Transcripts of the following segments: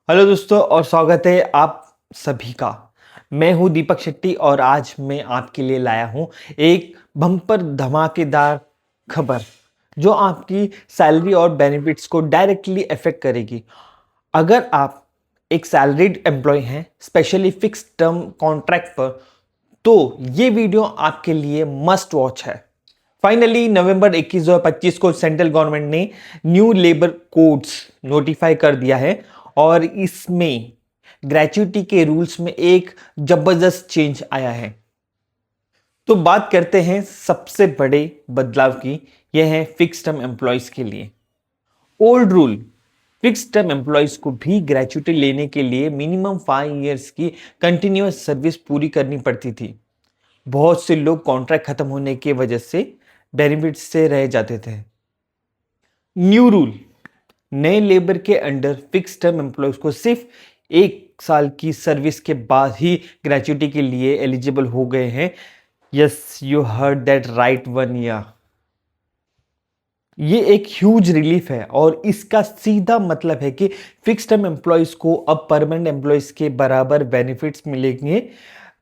Hello दोस्तों और स्वागत है आप सभी का। मैं हूं दीपक शेट्टी और आज मैं आपके लिए लाया हूं एक बम्पर धमाकेदार खबर जो आपकी सैलरी और बेनिफिट्स को डायरेक्टली अफेक्ट करेगी। अगर आप एक सैलरीड एम्प्लॉय हैं, स्पेशली फिक्स टर्म कॉन्ट्रैक्ट पर, तो ये वीडियो आपके लिए मस्ट वॉच है। फाइनली नवंबर 21 2025 को सेंट्रल गवर्नमेंट ने न्यू लेबर कोड्स नोटिफाई कर दिया है और इसमें ग्रेच्युटी के रूल्स में एक जबरदस्त चेंज आया है। तो बात करते हैं सबसे बड़े बदलाव की। यह है फिक्स टर्म एम्प्लॉयज के लिए old rule. Fix term employees को भी ग्रेच्युटी लेने के लिए मिनिमम 5 इयर्स की कंटिन्यूअस सर्विस पूरी करनी पड़ती थी। बहुत से लोग कॉन्ट्रैक्ट खत्म होने की वजह से बेनिफिट से रह जाते थे। न्यू रूल, नए लेबर के अंडर फिक्स टर्म एम्प्लॉयज को सिर्फ 1 साल की सर्विस के बाद ही ग्रेच्युटी के लिए एलिजिबल हो गए हैं। Yes, you heard that right, 1 year. ये एक ह्यूज रिलीफ है और इसका सीधा मतलब है कि फिक्स टर्म एम्प्लॉयज को अब परमानेंट एम्प्लॉयज के बराबर बेनिफिट्स मिलेंगे।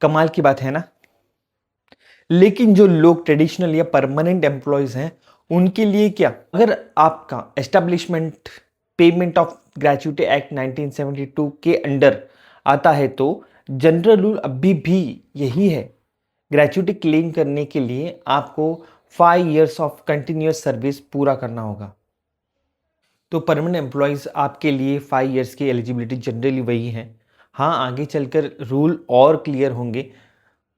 कमाल की बात है ना। लेकिन जो लोग ट्रेडिशनल या परमानेंट एम्प्लॉयज हैं उनके लिए क्या? अगर आपका establishment payment of gratuity act 1972 के अंडर आता है तो जनरल रूल अभी भी यही है। ग्रेच्युटी क्लेम करने के लिए आपको 5 इयर्स ऑफ कंटिन्यूअस सर्विस पूरा करना होगा। तो परमानेंट एम्प्लॉयज आपके लिए 5 इयर्स की एलिजिबिलिटी जनरली वही है। हाँ, आगे चलकर रूल और क्लियर होंगे,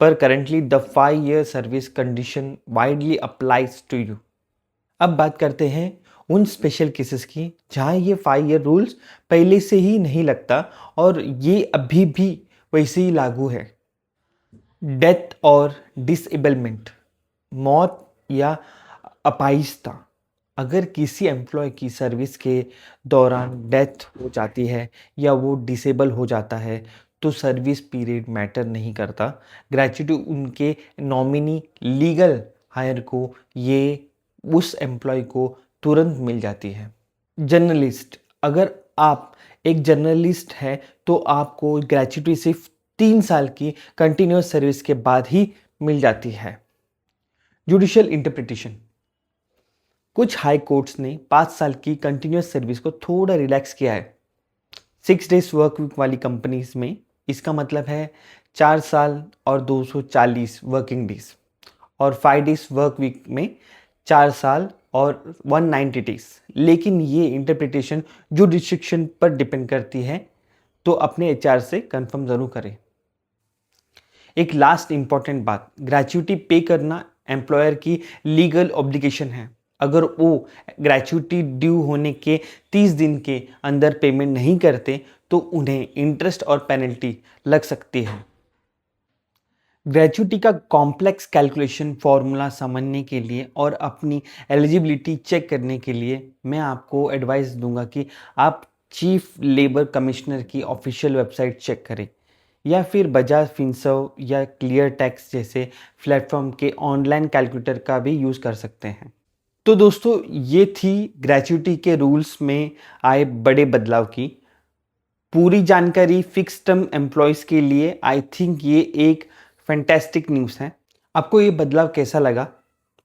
पर currently the 5 year service condition widely applies to you. अब बात करते हैं उन स्पेशल केसेस की जहां ये 5 ईयर रूल्स पहले से ही नहीं लगता और ये अभी भी वैसे ही लागू है। डेथ और डिसेबलमेंट, मौत या अपाहिजता। अगर किसी एम्प्लॉय की सर्विस के दौरान डेथ हो जाती है या वो डिसेबल हो जाता है तो सर्विस पीरियड मैटर नहीं करता। ग्रेच्युटी उनके नॉमिनी लीगल हायर को ये उस एम्प्लॉय को तुरंत मिल जाती है। जर्नलिस्ट, अगर आप एक जर्नलिस्ट हैं तो आपको ग्रेच्युटी सिर्फ 3 साल की कंटिन्यूअस सर्विस के बाद ही मिल जाती है। जुडिशियल इंटरप्रिटेशन, कुछ हाई कोर्ट्स ने 5 साल की कंटिन्यूअस सर्विस को थोड़ा रिलैक्स किया है। 6 डेज वर्क वीक वाली कंपनीज में इसका मतलब है 4 साल और 240 वर्किंग डेज, और 5 डेज वर्क वीक में 4 साल और 190 डेज। लेकिन ये इंटरप्रिटेशन जो रिस्ट्रिक्शन पर डिपेंड करती है, तो अपने एचआर से कंफर्म जरूर करें। एक लास्ट इंपॉर्टेंट बात, ग्रेच्युटी पे करना एम्प्लॉयर की लीगल ऑब्लिगेशन है। अगर वो ग्रेच्युटी ड्यू होने के 30 दिन के अंदर पेमेंट नहीं करते तो उन्हें इंटरेस्ट और पेनल्टी लग सकती है। ग्रेच्युटी का कॉम्प्लेक्स कैलकुलेशन फॉर्मूला समझने के लिए और अपनी एलिजिबिलिटी चेक करने के लिए मैं आपको एडवाइस दूंगा कि आप चीफ लेबर कमिश्नर की ऑफिशियल वेबसाइट चेक करें या फिर बजाज फिनसर्व या क्लियर टैक्स जैसे प्लेटफॉर्म के ऑनलाइन कैलकुलेटर का भी यूज़ कर सकते हैं। तो दोस्तों, ये थी ग्रेच्युटी के रूल्स में आए बड़े बदलाव की पूरी जानकारी। फिक्स टर्म एम्प्लॉयज़ के लिए आई थिंक ये एक फैंटास्टिक न्यूज़ है। आपको ये बदलाव कैसा लगा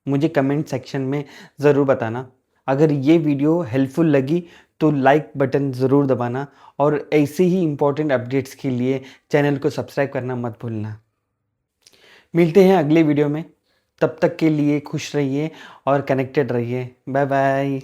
मुझे कमेंट सेक्शन में ज़रूर बताना। अगर ये वीडियो हेल्पफुल लगी तो लाइक बटन ज़रूर दबाना और ऐसे ही इम्पोर्टेंट अपडेट्स के लिए चैनल को सब्सक्राइब करना मत भूलना। मिलते हैं अगले वीडियो में, तब तक के लिए खुश रहिए और कनेक्टेड रहिए। Bye bye.